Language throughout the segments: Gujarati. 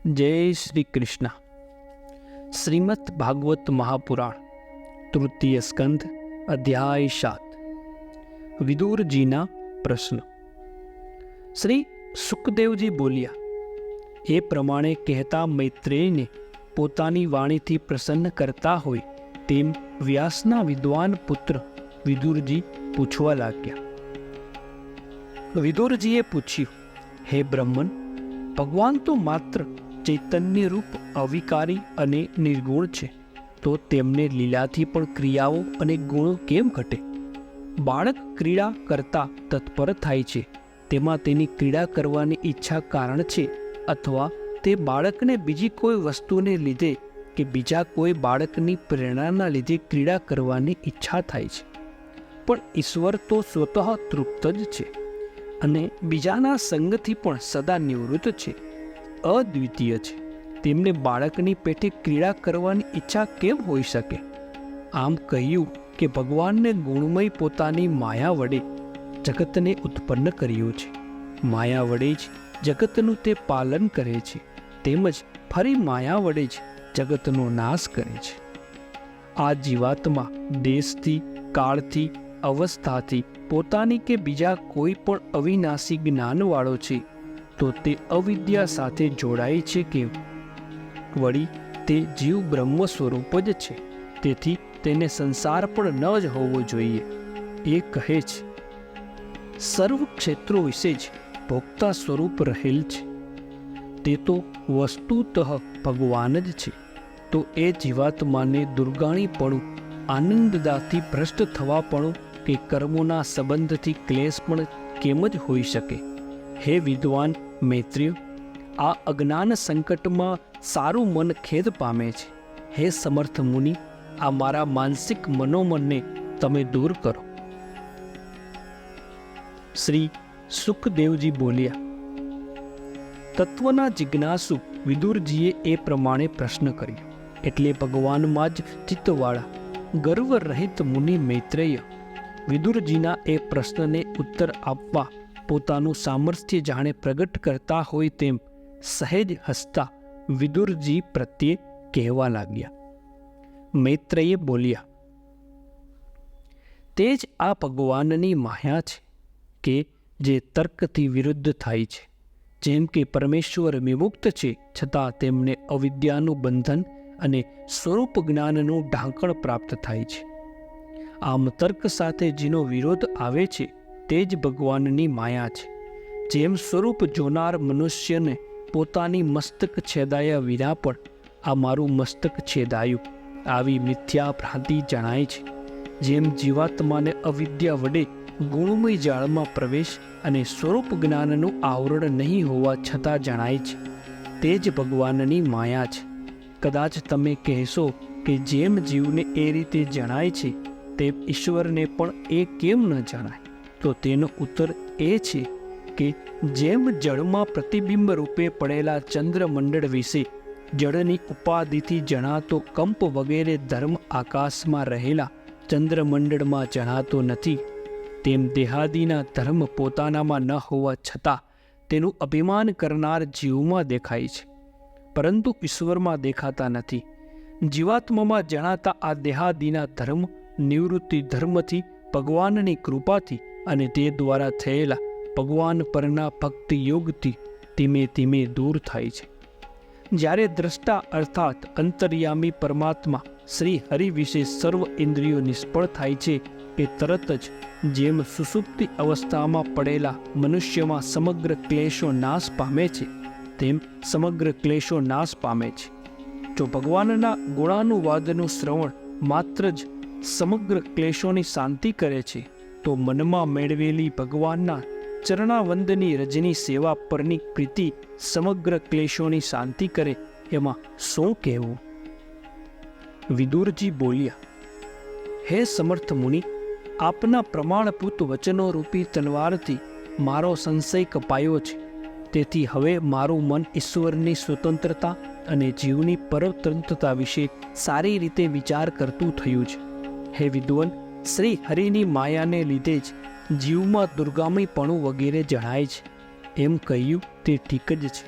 जय श्री कृष्ण। श्रीमद् भागवत महापुराण तृतीय स्कंध अध्याय 7। विदुर जी ना प्रश्न। श्री सुखदेवजी बोलिया ए प्रमाणे कहता मैत्रेय ने पोतानी वाणी थी प्रसन्न करता होय तेम व्यासना विद्वान पुत्र विदुरजी पूछवा लाग्या। विदुरजीए पूछ्યું, हे ब्रह्मन, भगवान तो मात्र चैतन्य रूप अविकारी अने निर्गुण छे, तो तेमने लीलाथी पण क्रियाओ अने गुणो केम घटे? बाळक क्रीड़ा करता तत्पर थाय छे, तेमां तेनी क्रीड़ा करवानी इच्छा कारण छे अथवा ते बाळकने बीजी कोई वस्तुने लीधे के बीजा कोई बाळकनी प्रेरणाना लीधे क्रीड़ा करवानी इच्छा थाय छे। पण ईश्वर तो स्वतः तृप्त ज छे अने बीजाना संगथी पण सदा निवृत्त छे, अद्वितीय छे। तेमने बाळकनी पेटे क्रीड़ा करवानी इच्छा केम होई शके? आम कह्युं के भगवानने गुणमय पोतानी माया वडे जगतने उत्पन्न कर्युं छे। माया वडे ज जगतनुं ते पालन करे छे, तेमज फरी माया वडे ज जगतनो नाश करे छे। आ जीवात्मा देशथी, काळथी, अवस्थाथी पोतानी के बीजा कोई पण अविनाशी ज्ञानवाळो छे, तो ते अविद्या साथे जोड़ाय छे केम? वળી તે જીવ બ્રહ્મ સ્વરૂપ જ છે, તેથી તેને સંસાર પણ ન જ હોવો જોઈએ। એ કહે છે, સર્વ ક્ષેત્રો વિશે જ ભોક્તા સ્વરૂપ રહેલ છે, તે તો વસ્તુતઃ ભગવાન જ છે। તો એ જીવાત્માને દુર્ગાણીપણું, આનંદદાથી ભ્રષ્ટ થવાપણું કે કર્મોના સંબંધથી ક્લેશ પણ કેમ જ હોઈ શકે? હે વિદ્વાન મૈત્રેય, આ અજ્ઞાન સંકટમાં સારું મન ખેદ પામે છે। હે સમર્થ મુનિ, આ મારા માનસિક મનોમનને તમે દૂર કરો। શ્રી સુખદેવજી બોલ્યા, તત્વના જિજ્ઞાસુ વિદુરજીએ એ પ્રમાણે પ્રશ્ન કર્યો એટલે ભગવાનમાં જ ચિત્તવાળા ગર્વ રહિત મુનિ મૈત્રેય વિદુરજીના એ પ્રશ્નને ઉત્તર આપવા પોતાનું સામર્થ્ય જાણે પ્રગટ કરતા હોય તેમ સહેજ હસતા વિદુરજી પ્રત્યે કહેવા લાગ્યા। મૈત્રેય બોલ્યા, તે જ આ ભગવાનની માયા છે કે જે તર્કથી વિરુદ્ધ થાય છે। જેમ કે પરમેશ્વર વિમુક્ત છે, છતાં તેમને અવિદ્યાનું બંધન અને સ્વરૂપ જ્ઞાનનું ઢાંકણ પ્રાપ્ત થાય છે। આમ તર્ક સાથે જેનો વિરોધ આવે છે તે જ ભગવાનની માયા છે। જેમ સ્વરૂપ જોનાર મનુષ્યને પોતાની મસ્તક છેદાયા વિના પણ આ મારું મસ્તક છેદાયું, આવી મિથ્યા ભ્રાંતિ જણાય છે। જેમ જીવાત્માને અવિદ્યા વડે ગુણમય જાળમાં પ્રવેશ અને સ્વરૂપ જ્ઞાનનું આવરણ નહીં હોવા છતાં જણાય છે, તે જ ભગવાનની માયા છે। કદાચ તમે કહેશો કે જેમ જીવને એ રીતે જણાય છે તે ઈશ્વરને પણ એ કેમ ન જણાય? તો તેનો ઉત્તર એ છે કે જેમ જળમાં પ્રતિબિંબ રૂપે પડેલા ચંદ્રમંડળ વિશે જળની ઉપાધિથી જણાતો કંપ વગેરે ધર્મ આકાશમાં રહેલા ચંદ્રમંડળમાં જણાતો નથી, તેમ દેહાદિના ધર્મ પોતાનામાં ન હોવા છતાં તેનું અભિમાન કરનાર જીવમાં દેખાય છે, પરંતુ ઈશ્વરમાં દેખાતા નથી। જીવાત્મામાં જણાતા આ દેહાદિના ધર્મ નિવૃત્તિ ધર્મથી ભગવાનની કૃપાથી અને તે દ્વારા થયેલા ભગવાન પરના ભક્તિ યોગથી ધીમે ધીમે દૂર થાય છે। જ્યારે દ્રષ્ટા અર્થાત અંતર્યામી પરમાત્મા શ્રી હરિ વિશે સર્વ ઇન્દ્રિયો નિષ્ફળ થાય છે કે તરત જ જેમ સુષુપ્તિ અવસ્થામાં પડેલા મનુષ્યમાં સમગ્ર ક્લેશો નાશ પામે છે, તેમ સમગ્ર ક્લેશો નાશ પામે છે। જો ભગવાનના ગુણાનુવાદનું શ્રવણ માત્ર જ સમગ્ર ક્લેશોની શાંતિ કરે છે, તો મનમાં મેળવેલી ભગવાનના ચરણાવંદની રજની સેવા પરની પ્રીતિ સમગ્ર ક્લેશોની શાંતિ કરે, એમાં શું કહેવું? વિદુરજી બોલ્યા, હે સમર્થ મુનિ, આપના પ્રમાણભૂત વચનો રૂપી તલવારથી મારો સંશય કપાયો છે, તેથી હવે મારું મન ઈશ્વરની સ્વતંત્રતા અને જીવની પરતંત્રતા વિશે સારી રીતે વિચાર કરતું થયું છે। હે વિદ્વાન, શ્રી હરિની માયાને લીધે જ જીવમાં દુર્ગામીપણું વગેરે જણાય છે, એમ કહ્યું તે ઠીક જ છે।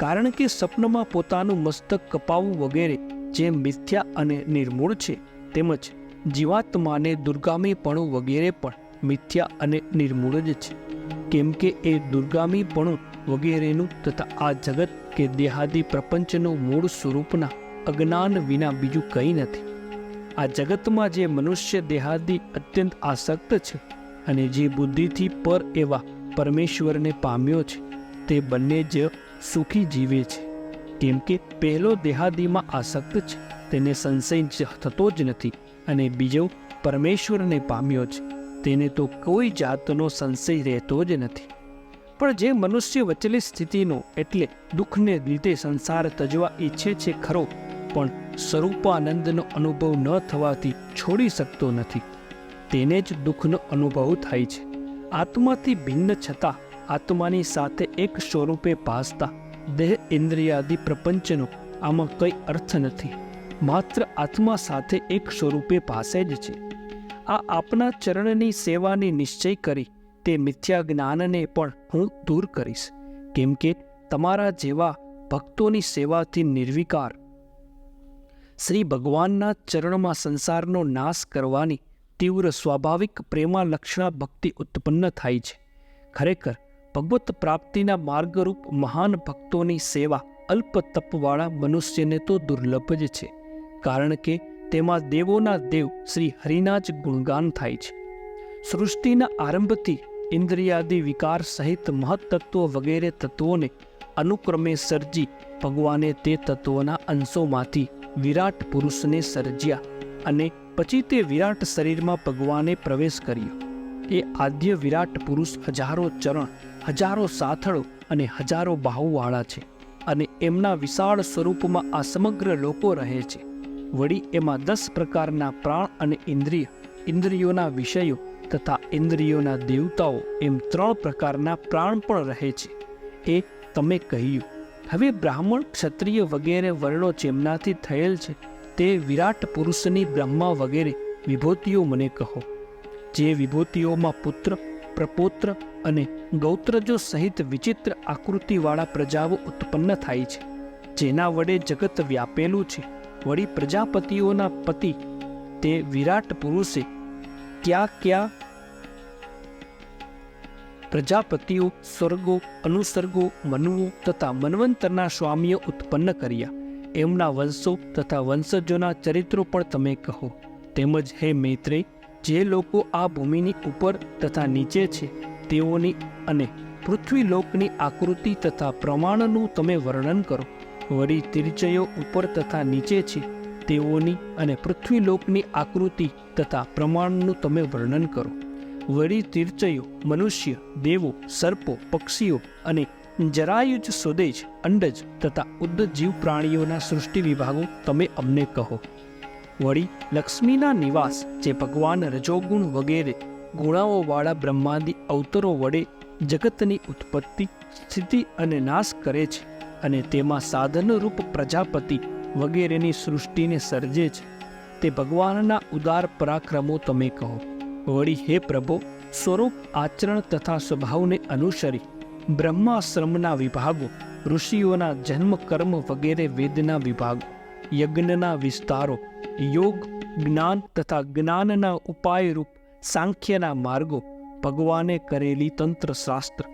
કારણ કે સ્વપ્નમાં પોતાનું મસ્તક કપાવવું વગેરે જેમ મિથ્યા અને નિર્મૂળ છે, તેમજ જીવાત્માને દુર્ગામીપણું વગેરે પણ મિથ્યા અને નિર્મૂળ જ છે. કેમ કે એ દુર્ગામીપણું વગેરેનું તથા આ જગત કે દેહાદિ પ્રપંચનું મૂળ સ્વરૂપના અજ્ઞાન વિના બીજું કંઈ નથી. આ જગતમાં જે મનુષ્ય દેહાદિ અત્યંત આસક્ત છે અને જે બુદ્ધિથી પર એવા પરમેશ્વરને પામ્યો છે, તે બંને જ સુખી જીવે છે. કેમ કે પહેલો દેહાદિમાં આસક્ત છે, તેને સંશય થતો જ નથી, અને બીજો પરમેશ્વરને પામ્યો છે, તેને તો કોઈ જાતનો સંશય રહેતો જ નથી. પણ જે મનુષ્ય વચલી સ્થિતિનો એટલે દુઃખને લીધે સંસાર તજવા ઈચ્છે છે ખરો, પણ સ્વરૂપાનંદનો અનુભવ ન થવાથી છોડી શકતો નથી, તેને જ દુઃખનો અનુભવ થાય છે. આત્માથી ભિન્ન છતાં આત્માની સાથે એક સ્વરૂપે ભાસતા દેહ ઇન્દ્રિયાદિ પ્રપંચનો આમાં કંઈ અર્થ નથી. માત્ર આત્મા સાથે એક સ્વરૂપે ભાસે જ છે. આ આપના ચરણની સેવાની નિશ્ચય કરી તે મિથ્યા જ્ઞાનને પણ હું દૂર કરીશ. કેમ કે તમારા જેવા ભક્તોની સેવાથી નિર્વિકાર શ્રી ભગવાનના ચરણમાં સંસારનો નાશ કરવાની તીવ્ર સ્વાભાવિક પ્રેમાલક્ષણા ભક્તિ ઉત્પન્ન થાય છે. ખરેખર ભગવત પ્રાપ્તિના માર્ગરૂપ મહાન ભક્તોની સેવા અલ્પ તપવાળા મનુષ્યને તો દુર્લભ જ છે, કારણ કે તેમાં દેવોના દેવ શ્રી હરિના જ ગુણગાન થાય છે. સૃષ્ટિના આરંભથી ઇન્દ્રિયાદિ વિકાર સહિત મહત્તત્વ વગેરે તત્વોને અનુક્રમે સર્જી ભગવાને તે તત્વોના અંશોમાંથી વિરાટ પુરુષને સર્જ્યા, અને પછી તે વિરાટ શરીરમાં ભગવાને પ્રવેશ કર્યો. એ આદ્ય વિરાટ પુરુષ હજારો ચરણ, હજારો સાથળો અને હજારો બાહુવાળા છે, અને એમના વિશાળ સ્વરૂપમાં આ સમગ્ર લોકો રહે છે. વળી એમાં 10 પ્રકારના પ્રાણ અને ઇન્દ્રિય, ઇન્દ્રિયોના વિષયો તથા ઇન્દ્રિયોના દેવતાઓ એમ 3 પ્રકારના પ્રાણ પણ રહે છે. એ તમે કહ્યું. હવે બ્રાહ્મણ, ક્ષત્રિય વગેરે વર્ણો જેમનાથી થયેલ છે તે વિરાટ પુરુષની બ્રહ્મા વગેરે વિભૂતિઓ મને કહો. જે વિભૂતિઓમાં પુત્ર, પ્રપૌત્ર અને ગૌત્રજો સહિત વિચિત્ર આકૃતિવાળા પ્રજાઓ ઉત્પન્ન થાય છે, જેના વડે જગત વ્યાપેલું છે. વળી પ્રજાપતિઓના પતિ તે વિરાટ પુરુષે ક્યાં પ્રજાપતિઓ, સ્વર્ગો, અનુસર્ગો, મનુઓ તથા મન્વંતરના સ્વામીઓ ઉત્પન્ન કર્યા. એમના વંશો તથા વંશજોના ચરિત્રો પણ તમે કહો. તેમજ હે મૈત્રેય, જે લોકો આ ભૂમિની ઉપર તથા નીચે છે તેઓની અને પૃથ્વીલોકની આકૃતિ તથા પ્રમાણનું તમે વર્ણન કરો. વળી તિર્ચયો ઉપર તથા નીચે છે તેઓની અને પૃથ્વીલોકની આકૃતિ તથા પ્રમાણનું તમે વર્ણન કરો. વળી તિર્ચયો, મનુષ્ય, દેવો, સર્પો, પક્ષીઓ અને જરાયુજ, સ્વદેજ, અંડજ તથા ઉદ્દજીવ પ્રાણીઓના સૃષ્ટિ વિભાગો તમે અમને કહો. વળી લક્ષ્મીના નિવાસ જે ભગવાન રજોગુણ વગેરે ગુણાઓવાળા બ્રહ્માંડી અવતરો વડે જગતની ઉત્પત્તિ, સ્થિતિ અને નાશ કરે છે, અને તેમાં સાધનરૂપ પ્રજાપતિ વગેરેની સૃષ્ટિને સર્જે છે, તે ભગવાનના ઉદાર પરાક્રમો તમે કહો. વળી હે પ્રભો, સ્વરૂપ, આચરણ તથા સ્વભાવને અનુસરી બ્રહ્માશ્રમના વિભાગો, ઋષિઓના જન્મ કર્મ વગેરે વેદના વિભાગો, યજ્ઞના વિસ્તારો, યોગ, જ્ઞાન તથા જ્ઞાનના ઉપાયરૂપ સાંખ્યના માર્ગો, ભગવાને કરેલી તંત્રશાસ્ત્ર,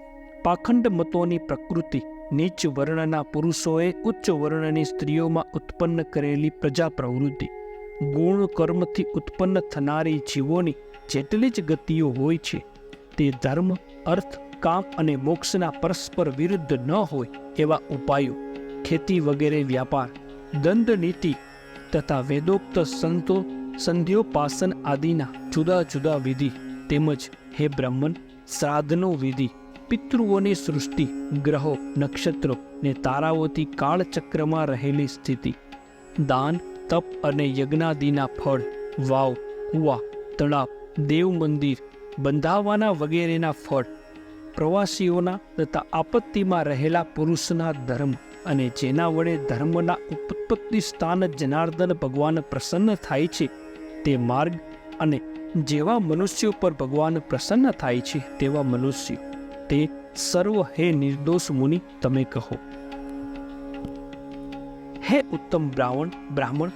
પાખંડ મતોની પ્રકૃતિ, નીચ વર્ણના પુરુષોએ ઉચ્ચ વર્ણની સ્ત્રીઓમાં ઉત્પન્ન કરેલી પ્રજા પ્રવૃત્તિ, ગુણ કર્મથી ઉત્પન્ન થનારી જીવોની જેટલી જ ગતિઓ હોય છે તે ધર્મ, અર્થ, કામ અને મોક્ષના પરસ્પર વિરુદ્ધ ન હોય એવા ઉપાયો, ખેતી વગેરે વ્યાપાર, દંડ નીતિ તથા વેદોક્ત સંતો સંધ્યોપાસન આદિના જુદા જુદા વિધિ, તેમજ હે બ્રહ્મન, શ્રાદ્ધનો વિધિ, પિતૃઓની સૃષ્ટિ, ગ્રહો, નક્ષત્રો ને તારાઓથી કાળચક્રમાં રહેલી સ્થિતિ, દાન, તપ અને યજ્ઞાદિના ફળ, વાવ, કુવા, તળાવ, દેવ મંદિર બંધાવવાના વગેરેના ફળ, પ્રવાસીઓના તથા આપત્તિમાં રહેલા પુરુષના ધર્મ, અને જેના વડે ધર્મના ઉત્પત્તિ સ્થાન જનાર્દન ભગવાન પ્રસન્ન થાય છે તે માર્ગ, અને જેવા મનુષ્યો પર ભગવાન પ્રસન્ન થાય છે તેવા મનુષ્યો, તે સર્વ હે નિર્દોષ મુનિ તમે કહો. હે ઉત્તમ બ્રાહ્મણ,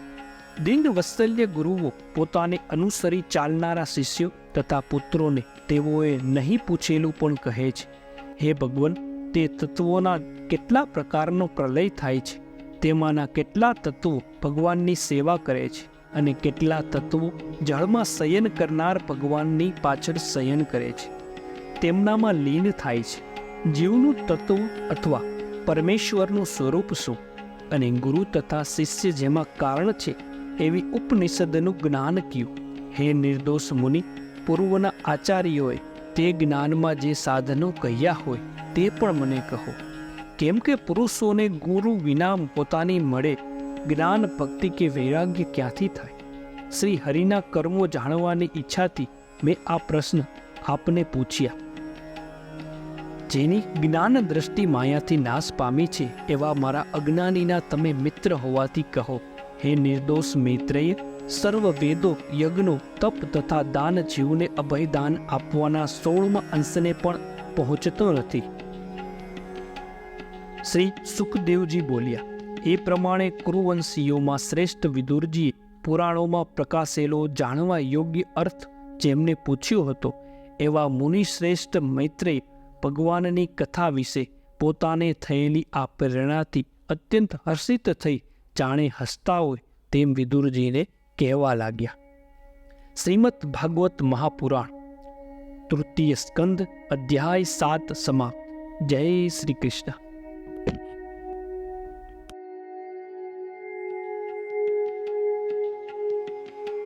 દીન વત્સલ્ય ગુરુઓ પોતાને અનુસરી ચાલનારા શિષ્યો તથા પુત્રોને તેઓએ નહીં પૂછેલું પણ કહે છે. હે ભગવાન, તે તત્વોના કેટલા પ્રકારનો પ્રલય થાય છે. તેમાંના કેટલા તત્વો ભગવાનની સેવા કરે છે અને કેટલા તત્વો જળમાં શયન કરનાર ભગવાનની પાછળ શયન કરે છે. તેમનામાં લીન થાય છે. જીવનું તત્વ અથવા પરમેશ્વરનું સ્વરૂપ શું અને ગુરુ તથા શિષ્ય જેમાં કારણ છે એવી ઉપનિષદનું જ્ઞાન કયું? હે નિર્દોષ મુનિ, પૂર્વના આચાર્યોએ તે જ્ઞાનમાં જે સાધનો કહ્યા હોય તે પણ મને કહો. કેમ કે પુરુષોને ગુરુ વિના પોતાની મળે જ્ઞાન, ભક્તિ કે વૈરાગ્ય ક્યાંથી થાય? શ્રી હરિના કર્મો જાણવાની ઈચ્છાથી મેં આ પ્રશ્ન આપને પૂછ્યા. જેની જ્ઞાન દ્રષ્ટિ માયાથી નાશ પામી છે એવા મારા અજ્ઞાનીના તમે મિત્ર હોવાથી કહો. હે નિર્દોષ મૈત્રેય, સર્વ વેદો, યજ્ઞો, તપ તથા દાન જીવને અભયદાન આપવાના 16મા અંશને પણ પહોંચતો નથી. શ્રી સુખદેવજી બોલ્યા. એ પ્રમાણે કુરુવંશીઓમાં શ્રેષ્ઠ વિદુરજીએ પુરાણોમાં પ્રકાશેલો જાણવા યોગ્ય અર્થ જેમને પૂછ્યો હતો એવા મુનિશ્રેષ્ઠ મૈત્રેય ભગવાનની કથા વિશે પોતાને થયેલી આ પ્રેરણાથી અત્યંત હર્ષિત થઈ જાણે હસતા હોય તેમ વિદુરજીને કહેવા લાગ્યા. શ્રીમદ ભાગવત મહાપુરાણ, તૃતીય સ્કંદ, અધ્યાય 7 સમાપ્ત. જય શ્રી કૃષ્ણ.